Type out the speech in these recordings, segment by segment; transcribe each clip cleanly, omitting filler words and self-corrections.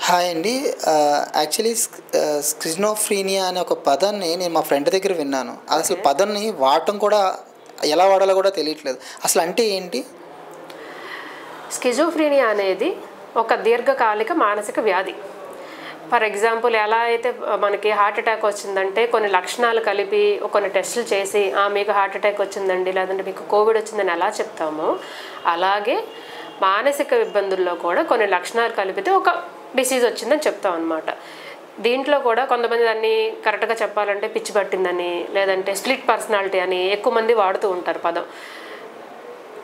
Hi అండి. Actually schizophrenia అనే ఒక పదాన్ని నేను మా ఫ్రెండ్ దగ్గర విన్నాను. అసలు ఓకే. పదాన్ని వాడటం కూడా ఎలా వాడాలో కూడా తెలియట్లేదు. అసలు అంటే ఏంటి? స్కిజోఫ్రీనియా అనేది ఒక దీర్ఘకాలిక మానసిక వ్యాధి. ఫర్ ఎగ్జాంపుల్ ఎలా అయితే మనకి హార్ట్ అటాక్ వచ్చిందంటే కొన్ని లక్షణాలు కలిపి కొన్ని టెస్టులు చేసి మీకు హార్ట్ అటాక్ వచ్చిందండి లేదంటే మీకు కోవిడ్ వచ్చిందని ఎలా చెప్తామో అలాగే మానసిక ఇబ్బందుల్లో కూడా కొన్ని లక్షణాలు కలిపితే ఒక డిసీజ్ వచ్చిందని చెప్తాం అనమాట. దీంట్లో కూడా కొంతమంది దాన్ని కరెక్ట్గా చెప్పాలంటే పిచ్చి పట్టిందని లేదంటే స్ప్లిట్ పర్సనాలిటీ అని ఎక్కువ మంది వాడుతూ ఉంటారు పదం.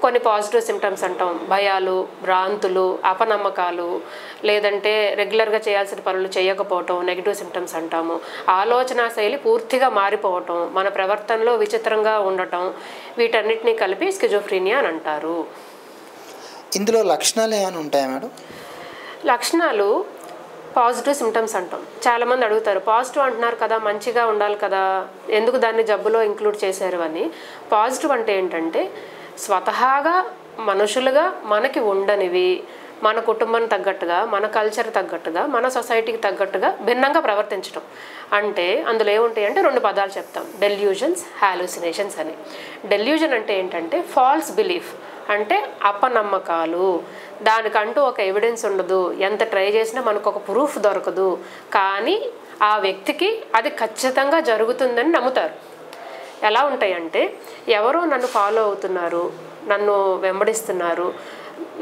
కొన్ని పాజిటివ్ సిమ్టమ్స్ అంటాం, భయాలు, భ్రాంతులు, అపనమ్మకాలు, లేదంటే రెగ్యులర్గా చేయాల్సిన పనులు చేయకపోవటం నెగిటివ్ సిమ్టమ్స్ అంటాము. ఆలోచన శైలి పూర్తిగా మారిపోవటం, మన ప్రవర్తనలో విచిత్రంగా ఉండటం, వీటన్నిటినీ కలిపి స్కిజోఫ్రీనియా అని అంటారు. ఇందులో లక్షణాలు ఏమైనా ఉంటాయా మేడం? లక్షణాలు పాజిటివ్ సిమ్టమ్స్ అంటాం. చాలామంది అడుగుతారు, పాజిటివ్ అంటున్నారు కదా, మంచిగా ఉండాలి కదా, ఎందుకు దాన్ని జబ్బులో ఇంక్లూడ్ చేశారు అని. పాజిటివ్ అంటే ఏంటంటే స్వతహాగా మనుషులుగా మనకి ఉండనివి, మన కుటుంబం తగ్గట్టుగా, మన కల్చర్ తగ్గట్టుగా, మన సొసైటీకి తగ్గట్టుగా భిన్నంగా ప్రవర్తించడం. అంటే అందులో ఏముంటాయి అంటే 2 పదాలు చెప్తాం, డెల్యూజన్స్, హాలుసినేషన్స్ అని. డెల్యూజన్ అంటే ఏంటంటే ఫాల్స్ బిలీఫ్, అంటే అపనమ్మకాలు, దానికంటూ ఒక ఎవిడెన్స్ ఉండదు, ఎంత ట్రై చేసినా మనకు ఒక ప్రూఫ్ దొరకదు, కానీ ఆ వ్యక్తికి అది ఖచ్చితంగా జరుగుతుందని నమ్ముతారు. ఎలా ఉంటాయంటే ఎవరో నన్ను ఫాలో అవుతున్నారు, నన్ను వెంబడిస్తున్నారు,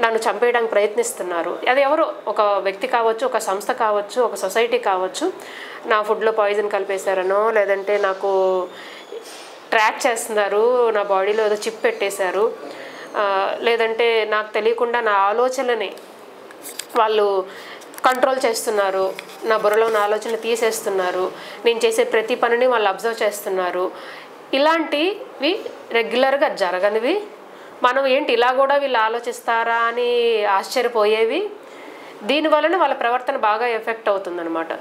నన్ను చంపేయడానికి ప్రయత్నిస్తున్నారు. అది ఎవరో ఒక వ్యక్తి కావచ్చు, ఒక సంస్థ కావచ్చు, ఒక సొసైటీ కావచ్చు, నా ఫుడ్లో పాయిజన్ కలిపేశారనో లేదంటే నాకు ట్రాక్ చేస్తున్నారు, నా బాడీలో ఏదో చిప్ పెట్టేశారు, లేదంటే నాకు తెలియకుండా నా ఆలోచనని వాళ్ళు కంట్రోల్ చేస్తున్నారు, నా బుర్రలో ఉన్న ఆలోచనలు తీసేస్తున్నారు, నేను చేసే ప్రతి పనిని వాళ్ళు అబ్జర్వ్ చేస్తున్నారు. ఇలాంటివి రెగ్యులర్గా జరగనివి, మనం ఏంటి ఇలా కూడా వీళ్ళు ఆలోచిస్తారా అని ఆశ్చర్యపోయేవి, దీనివలన వాళ్ళ ప్రవర్తన బాగా ఎఫెక్ట్ అవుతుందన్నమాట.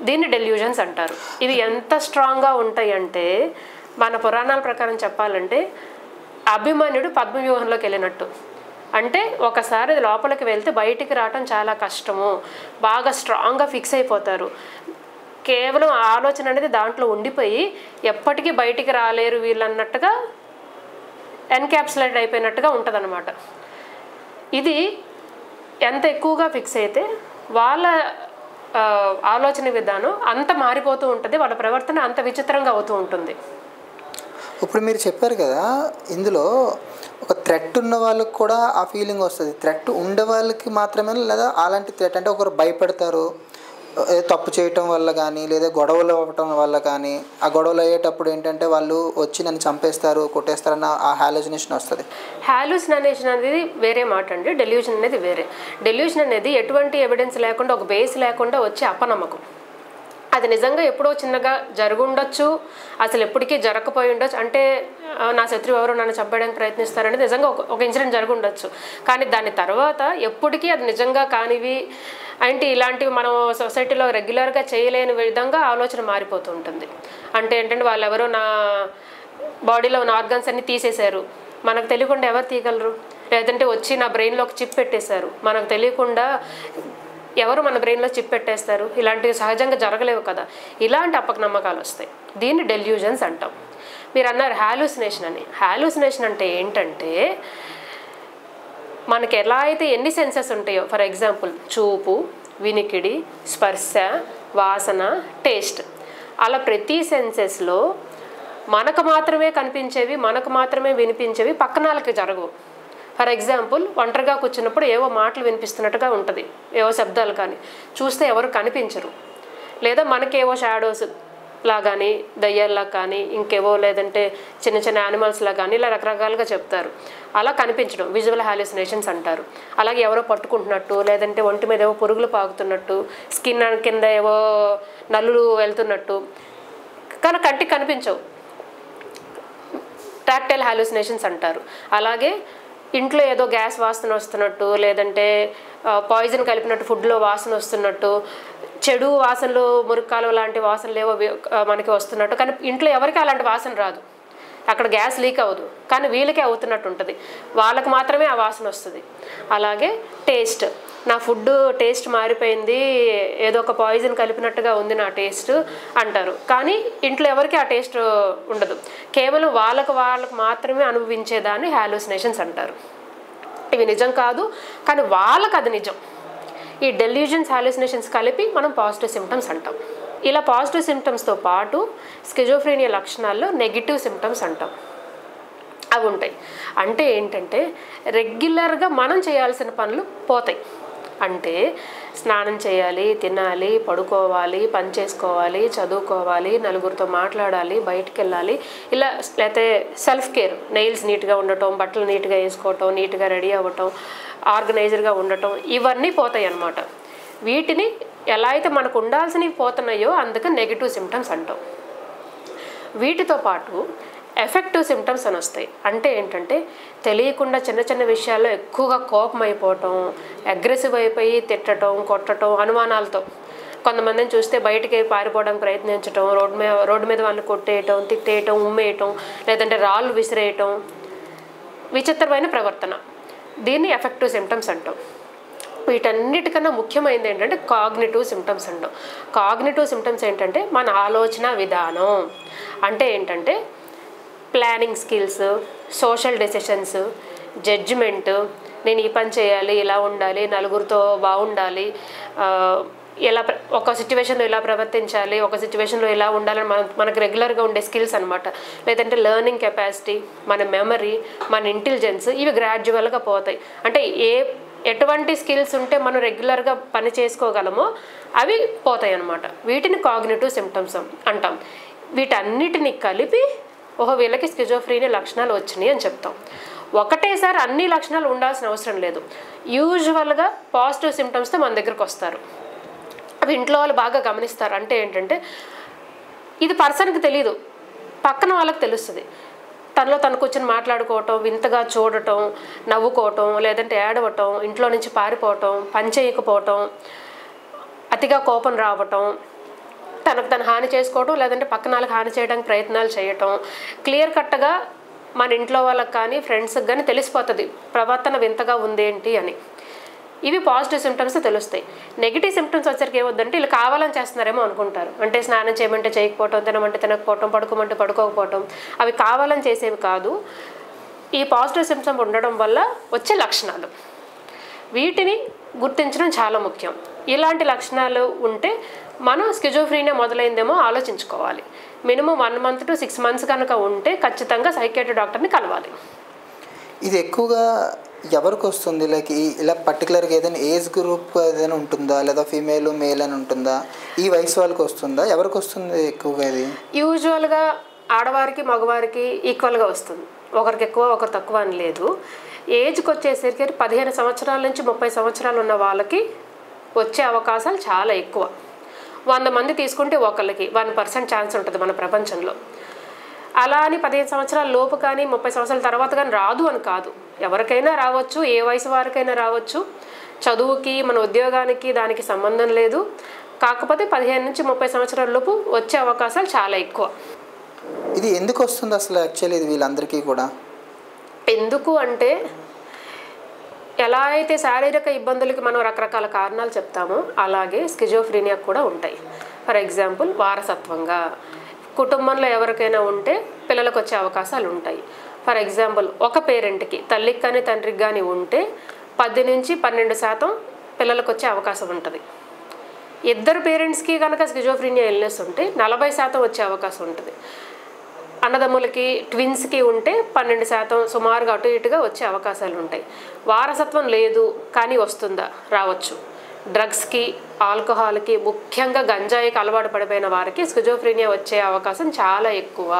దీన్ని డెల్యూజన్స్ అంటారు. ఇవి ఎంత స్ట్రాంగ్గా ఉంటాయి అంటే మన పురాణాల ప్రకారం చెప్పాలంటే అభిమన్యుడు పద్మవ్యూహంలోకి వెళ్ళినట్టు. అంటే ఒకసారి లోపలికి వెళ్తే బయటికి రావటం చాలా కష్టము, బాగా స్ట్రాంగ్గా ఫిక్స్ అయిపోతారు. కేవలం ఆలోచన అనేది దాంట్లో ఉండిపోయి ఎప్పటికీ బయటికి రాలేరు వీళ్ళన్నట్టుగా ఎన్క్యాప్సులేట్ అయిపోయినట్టుగా ఉంటుంది అనమాట. ఇది ఎంత ఎక్కువగా ఫిక్స్ అయితే వాళ్ళ ఆలోచన విధానం అంత మారిపోతూ ఉంటుంది, వాళ్ళ ప్రవర్తన అంత విచిత్రంగా అవుతూ ఉంటుంది. ఇప్పుడు మీరు చెప్పారు కదా, ఇందులో ఒక థ్రెట్ ఉన్న వాళ్ళకి కూడా ఆ ఫీలింగ్ వస్తుంది. థ్రెట్ ఉండే వాళ్ళకి మాత్రమే, లేదా అలాంటి థ్రెట్ అంటే ఒకరు భయపడతారు తప్పు చేయటం వల్ల కానీ, లేదా గొడవలు అవ్వటం వల్ల కానీ, ఆ గొడవలు అయ్యేటప్పుడు ఏంటంటే వాళ్ళు వచ్చి నన్ను చంపేస్తారు, కొట్టేస్తారన్న ఆ హాలుసినేషన్ వస్తుంది. హాలుసినేషన్ అనేది వేరే మాట అండి, డెల్యూషన్ అనేది వేరే. డెల్యూషన్ అనేది ఎటువంటి ఎవిడెన్స్ లేకుండా, ఒక బేస్ లేకుండా వచ్చే అపనమ్మకం. అది నిజంగా ఎప్పుడో చిన్నగా జరుగుండొచ్చు, అసలు ఎప్పటికీ జరగకపోయి ఉండొచ్చు. అంటే నా శత్రువు ఎవరో నన్ను చంపడానికి ప్రయత్నిస్తారనేది నిజంగా ఒక ఇన్సిడెంట్ జరుగుండొచ్చు, కానీ దాని తర్వాత ఎప్పటికీ అది నిజంగా కానివి అంటే ఇలాంటివి మనం సొసైటీలో రెగ్యులర్గా చేయలేని విధంగా ఆలోచన మారిపోతూ ఉంటుంది. అంటే ఏంటంటే వాళ్ళు ఎవరో నా బాడీలో ఉన్న ఆర్గన్స్ అన్ని తీసేశారు, మనకు తెలియకుండా ఎవరు తీయగలరు? లేదంటే వచ్చి నా బ్రెయిన్లో ఒక చిప్ పెట్టేశారు, మనకు తెలియకుండా ఎవరు మన బ్రెయిన్లో చిప్ పెట్టేస్తారు? ఇలాంటివి సహజంగా జరగలేవు కదా. ఇలాంటి అపనమ్మకాలు వస్తాయి, దీన్ని డెల్యూజన్స్ అంటాం. మీరు అన్నారు హాలుసినేషన్ అని. హాలుసినేషన్ అంటే ఏంటంటే మనకి ఎలా అయితే ఎన్ని సెన్సెస్ ఉంటాయో, ఫర్ ఎగ్జాంపుల్ చూపు, వినికిడి, స్పర్శ, వాసన, టేస్ట్, అలా ప్రతి సెన్సెస్లో మనకు మాత్రమే కనిపించేవి, మనకు మాత్రమే వినిపించేవి పక్కనాలకి జరగవు. ఫర్ ఎగ్జాంపుల్ ఒంటరిగా కూర్చున్నప్పుడు ఏవో మాటలు వినిపిస్తున్నట్టుగా ఉంటుంది, ఏవో శబ్దాలు, కానీ చూస్తే ఎవరు కనిపించరు. లేదా మనకేవో షాడోస్ లా కానీ, దయ్యాల్లా కానీ, ఇంకేవో లేదంటే చిన్న చిన్న యానిమల్స్లా కానీ, ఇలా రకరకాలుగా చెప్తారు. అలా కనిపించడం విజువల్ హాలుసినేషన్స్ అంటారు. అలాగే ఎవరో పట్టుకుంటున్నట్టు, లేదంటే ఒంటి మీద ఏవో పురుగులు పాకుతున్నట్టు, స్కిన్ కింద ఏవో నల్లులు వెళ్తున్నట్టు, కానీ కంటికి కనిపించవు, టాక్టైల్ హాలుసినేషన్స్ అంటారు. అలాగే ఇంట్లో ఏదో గ్యాస్ వాసన వస్తున్నట్టు, లేదంటే పాయిజన్ కలిపినట్టు ఫుడ్లో వాసన వస్తున్నట్టు, చెడు వాసనలు, మురుక్కాలు లాంటి వాసనలు ఏవో మనకి వస్తున్నట్టు, కానీ ఇంట్లో ఎవరికి అలాంటి వాసన రాదు, అక్కడ గ్యాస్ లీక్ అవ్వదు, కానీ వీళ్ళకే అవుతున్నట్టు ఉంటుంది, వాళ్ళకి మాత్రమే ఆ వాసన వస్తుంది. అలాగే టేస్ట్, నా ఫుడ్ టేస్ట్ మారిపోయింది, ఏదో ఒక పాయిజన్ కలిపినట్టుగా ఉంది నా టేస్ట్ అంటారు. కానీ ఇంట్లో ఎవరికి ఆ టేస్ట్ ఉండదు. కేవలం వాళ్ళకు మాత్రమే అనుభవించేదాన్ని హాలూసినేషన్స్ అంటారు. ఇవి నిజం కాదు, కానీ వాళ్ళకి అది నిజం. ఈ డెల్యూజన్స్, హాలూసినేషన్స్ కలిపి మనం పాజిటివ్ సిమ్టమ్స్ అంటాం. ఇలా పాజిటివ్ సిమ్టమ్స్తో పాటు స్కిజోఫ్రీనియా లక్షణాల్లో నెగిటివ్ సిమ్టమ్స్ అంటాం. అవి ఉంటాయి. అంటే ఏంటంటే రెగ్యులర్గా మనం చేయాల్సిన పనులు పోతాయి. అంటే స్నానం చేయాలి, తినాలి, పడుకోవాలి, పని చేసుకోవాలి, చదువుకోవాలి, నలుగురితో మాట్లాడాలి, బయటికి వెళ్ళాలి, ఇలా. లేకపోతే సెల్ఫ్ కేర్, నెయిల్స్ నీట్గా ఉండటం, బట్టలు నీట్గా వేసుకోవటం, నీట్గా రెడీ అవ్వటం, ఆర్గనైజర్గా ఉండటం, ఇవన్నీ పోతాయి అన్నమాట. వీటిని ఎలా అయితే మనకు ఉండాల్సినవి పోతున్నాయో అందుకని నెగిటివ్ సిమ్టమ్స్ అంటాం. వీటితో పాటు ఎఫెక్టివ్ సిమ్టమ్స్ అని వస్తాయి. అంటే ఏంటంటే తెలియకుండా చిన్న చిన్న విషయాల్లో ఎక్కువగా కోపం అయిపోవటం, అగ్రెసివ్ అయిపోయి తిట్టడం, కొట్టడం, అనుమానాలతో. కొంతమందిని చూస్తే బయటికి పారిపోవడానికి ప్రయత్నించడం, రోడ్డు మీద వాళ్ళని కొట్టేయటం, తిట్టేయటం, ఉమ్మేయటం, లేదంటే రాళ్ళు విసిరేయటం, విచిత్రమైన ప్రవర్తన. దీన్ని ఎఫెక్టివ్ సిమ్టమ్స్ అంటాం. వీటన్నిటికన్నా ముఖ్యమైనది ఏంటంటే కాగ్నిటివ్ సిమ్టమ్స్ అంటాం. కాగ్నిటివ్ సిమ్టమ్స్ ఏంటంటే మన ఆలోచన విధానం. అంటే ఏంటంటే planning skills, social decisions, judgement, నేను ఈ పని చేయాలి, ఇలా ఉండాలి, నలుగురితో బాగుండాలి, ఎలా ఒక సిచ్యువేషన్లో ఇలా ప్రవర్తించాలి, ఒక సిచ్యువేషన్లో ఇలా ఉండాలని మనకు రెగ్యులర్గా ఉండే స్కిల్స్ అనమాట. లేదంటే లెర్నింగ్ కెపాసిటీ, మన మెమరీ, మన ఇంటెలిజెన్స్, ఇవి గ్రాడ్యువల్గా పోతాయి. అంటే ఎటువంటి స్కిల్స్ ఉంటే మనం రెగ్యులర్గా పని చేసుకోగలమో అవి పోతాయి అన్నమాట. వీటిని కాగ్నిటివ్ సిమ్టమ్స్ అంటాం. వీటన్నిటిని కలిపి వీళ్ళకి స్కిజోఫ్రీనియా లక్షణాలు వచ్చినాయి అని చెప్తాం. ఒకటేసారి అన్ని లక్షణాలు ఉండాల్సిన అవసరం లేదు. యూజువల్గా పాజిటివ్ సిమ్టమ్స్తో మన దగ్గరకు వస్తారు. అవి ఇంట్లో వాళ్ళు బాగా గమనిస్తారు. అంటే ఏంటంటే ఇది పర్సన్కి తెలియదు, పక్కన వాళ్ళకి తెలుస్తుంది. తనలో తను కూర్చొని మాట్లాడుకోవటం, వింతగా చూడటం, నవ్వుకోవటం, లేదంటే ఏడవటం, ఇంట్లో నుంచి పారిపోవటం, పని చేయకపోవటం, అతిగా కోపం రావటం, తనకు తను హాని చేసుకోవటం, లేదంటే పక్కన వాళ్ళకి హాని చేయడానికి ప్రయత్నాలు చేయటం. క్లియర్ కట్గా మన ఇంట్లో వాళ్ళకి కానీ ఫ్రెండ్స్కి కానీ తెలిసిపోతుంది ప్రవర్తన వింతగా ఉందేంటి అని. ఇవి పాజిటివ్ సిమ్టమ్స్ తెలుస్తాయి. నెగిటివ్ సిమ్టమ్స్ వచ్చరికి ఏమొద్దంటే వీళ్ళు కావాలని చేస్తున్నారేమో అనుకుంటారు. అంటే స్నానం చేయమంటే చేయకపోవటం, తినమంటే తినకపోవటం, పడుకోమంటే పడుకోకపోవటం, అవి కావాలని చేసేవి కాదు. ఈ పాజిటివ్ సిమ్టమ్స్ ఉండడం వల్ల వచ్చే లక్షణాలు. వీటిని గుర్తించడం చాలా ముఖ్యం. ఇలాంటి లక్షణాలు ఉంటే మనం స్కిజోఫ్రీనియా మొదలైందేమో ఆలోచించుకోవాలి. మినిమం 1 month to 6 months కనుక ఉంటే ఖచ్చితంగా సైకియాట్రీ డాక్టర్ని కలవాలి. ఇది ఎక్కువగా ఎవరికి వస్తుంది? లైక్ ఇలా పర్టికులర్గా ఏదైనా ఏజ్ గ్రూప్ ఏదైనా ఉంటుందా, లేదా ఫీమేల్ మేల్ అని ఉంటుందా? ఈ వయసు వాళ్ళకి వస్తుందా? ఎవరికి వస్తుంది ఎక్కువగా? ఇది యూజువల్గా ఆడవారికి మగవారికి ఈక్వల్గా వస్తుంది. ఒకరికి ఎక్కువ ఒకరు తక్కువ అని లేదు. ఏజ్కి వచ్చేసరికి 15 సంవత్సరాల నుంచి 30 సంవత్సరాలు ఉన్న వాళ్ళకి వచ్చే అవకాశాలు చాలా ఎక్కువ. 100 మంది తీసుకుంటే ఒకళ్ళకి 1% ఛాన్స్ ఉంటుంది మన ప్రపంచంలో. అలా అని 15 సంవత్సరాల లోపు కానీ 30 సంవత్సరాల తర్వాత కానీ రాదు అని కాదు. ఎవరికైనా రావచ్చు, ఏ వయసు వారికైనా రావచ్చు. చదువుకి, మన ఉద్యోగానికి దానికి సంబంధం లేదు. కాకపోతే 15 నుంచి 30 సంవత్సరాల లోపు వచ్చే అవకాశాలు చాలా ఎక్కువ. ఇది ఎందుకు వస్తుంది అసలు యాక్చువల్లీ ఇది వీళ్ళందరికీ కూడా? ఎందుకు అంటే ఎలా అయితే శారీరక ఇబ్బందులకి మనం రకరకాల కారణాలు చెప్తామో అలాగే స్కిజోఫ్రీనియా కూడా ఉంటాయి. ఫర్ ఎగ్జాంపుల్ వారసత్వంగా కుటుంబంలో ఎవరికైనా ఉంటే పిల్లలకు వచ్చే అవకాశాలు ఉంటాయి. ఫర్ ఎగ్జాంపుల్ ఒక పేరెంట్కి, తల్లికి కానీ తండ్రికి కానీ ఉంటే 10 నుంచి 12% పిల్లలకు వచ్చే అవకాశం ఉంటుంది. ఇద్దరు పేరెంట్స్కి కనుక స్కిజోఫ్రీనియా ఇల్నెస్ ఉంటే 40% వచ్చే అవకాశం ఉంటుంది. అన్నదమ్ములకి, ట్విన్స్కి ఉంటే 12% సుమారుగా అటు ఇటుగా వచ్చే అవకాశాలు ఉంటాయి. వారసత్వం లేదు కానీ వస్తుందా? రావచ్చు. డ్రగ్స్కి, ఆల్కహాల్కి, ముఖ్యంగా గంజాయికి అలవాటు పడిపోయిన వారికి స్కిజోఫ్రీనియా వచ్చే అవకాశం చాలా ఎక్కువ.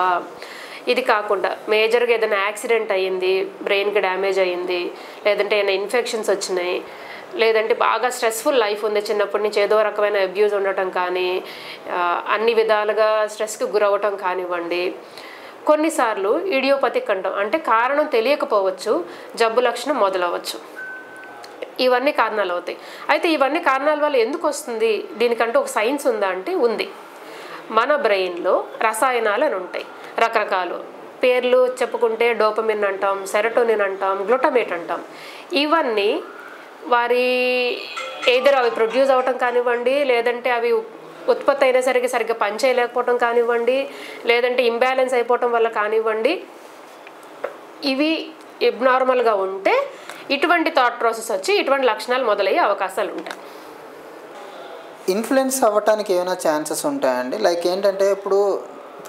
ఇది కాకుండా మేజర్గా ఏదైనా యాక్సిడెంట్ అయ్యింది, బ్రెయిన్కి డ్యామేజ్ అయ్యింది, లేదంటే ఏదైనా ఇన్ఫెక్షన్స్ వచ్చినాయి, లేదంటే బాగా స్ట్రెస్ఫుల్ లైఫ్ ఉంది, చిన్నప్పటి నుంచి ఏదో రకమైన అబ్యూజ్ ఉండటం కానీ, అన్ని విధాలుగా స్ట్రెస్కి గురవటం కానివ్వండి. కొన్నిసార్లు ఇడియోపతిక్ అంటాం, అంటే కారణం తెలియకపోవచ్చు, జబ్బు లక్షణం మొదలవచ్చు. ఇవన్నీ కారణాలు అవుతాయి. అయితే ఇవన్నీ కారణాల వల్ల ఎందుకు వస్తుంది, దీనికంటూ ఒక సైన్స్ ఉందా అంటే ఉంది. మన బ్రెయిన్లో రసాయనాలు అని ఉంటాయి రకరకాలు. పేర్లు చెప్పుకుంటే డోపమిన్ అంటాం, సెరటోనిన్ అంటాం, గ్లూటమేట్ అంటాం. ఇవన్నీ వారి ఏదర్ అవి ప్రొడ్యూస్ అవ్వటం కానివ్వండి, లేదంటే అవి ఉత్పత్తి అయినా సరిగ్గా పని చేయలేకపోవటం కానివ్వండి, లేదంటే ఇంబ్యాలెన్స్ అయిపోవటం వల్ల కానివ్వండి, ఇవి ఎబ్నార్మల్గా ఉంటే ఇటువంటి థాట్ ప్రాసెస్ వచ్చి ఇటువంటి లక్షణాలు మొదలయ్యే అవకాశాలు ఉంటాయి. ఇన్ఫ్లుయెన్స్ అవ్వటానికి ఏమైనా ఛాన్సెస్ ఉంటాయండి? లైక్ ఏంటంటే ఇప్పుడు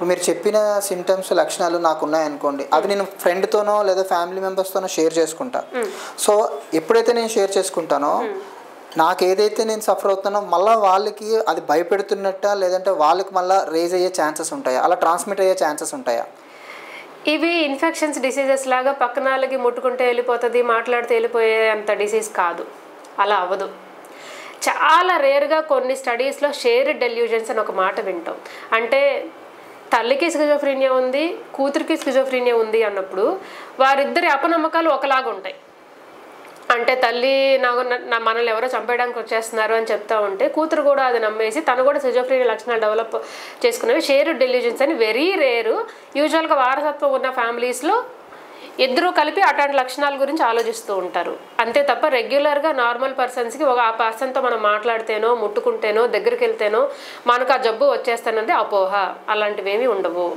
మీరు చెప్పిన సిమ్టమ్స్ లక్షణాలు నాకు ఉన్నాయనుకోండి, అవి నేను ఫ్రెండ్తోనో లేదా ఫ్యామిలీ మెంబర్స్తోనో షేర్ చేసుకుంటా. సో ఎప్పుడైతే నేను షేర్ చేసుకుంటానో నాకు ఏదైతే నేను సఫర్ అవుతానో మళ్ళీ వాళ్ళకి అది భయపెడుతున్నట్ట, లేదంటే వాళ్ళకి మళ్ళీ రేజ్ అయ్యే ఛాన్సెస్ ఉంటాయా, అలా ట్రాన్స్మిట్ అయ్యే ఛాన్సెస్ ఉంటాయా? ఇవి ఇన్ఫెక్షన్స్ డిసీజెస్ లాగా పక్కనాలకి ముట్టుకుంటే వెళ్ళిపోతుంది, మాట్లాడితే వెళ్ళిపోయే అంత డిసీజ్ కాదు, అలా అవ్వదు. చాలా రేర్గా కొన్ని స్టడీస్లో షేర్డ్ డెల్యూజన్స్ అని ఒక మాట వింటాం. అంటే తల్లికి స్కిజోఫ్రీనియా ఉంది, కూతురికి స్కిజోఫ్రీనియా ఉంది అన్నప్పుడు వారిద్దరి అపనమ్మకాలు ఒకలాగా ఉంటాయి. అంటే తల్లి మనల్ని ఎవరో చంపేయడానికి వచ్చేస్తున్నారు అని చెప్తా ఉంటే కూతురు కూడా అది నమ్మేసి తను కూడా స్కిజోఫ్రీనియా లక్షణాలు డెవలప్ చేసుకునేవి షేర్డ్ డెల్యూజన్స్ అని వెరీ రేరు. యూజువల్గా వారసత్వం ఉన్న ఫ్యామిలీస్లో ఇద్దరూ కలిపి అట్లాంటి లక్షణాల గురించి ఆలోచిస్తూ ఉంటారు. అంతే తప్ప రెగ్యులర్గా నార్మల్ పర్సన్స్కి ఆ పర్సన్తో మనం మాట్లాడితేనో, ముట్టుకుంటేనో, దగ్గరికి వెళ్తేనో మనకు ఆ జబ్బు వచ్చేస్తానంటే అపోహ, అలాంటివి ఏమీ ఉండవు.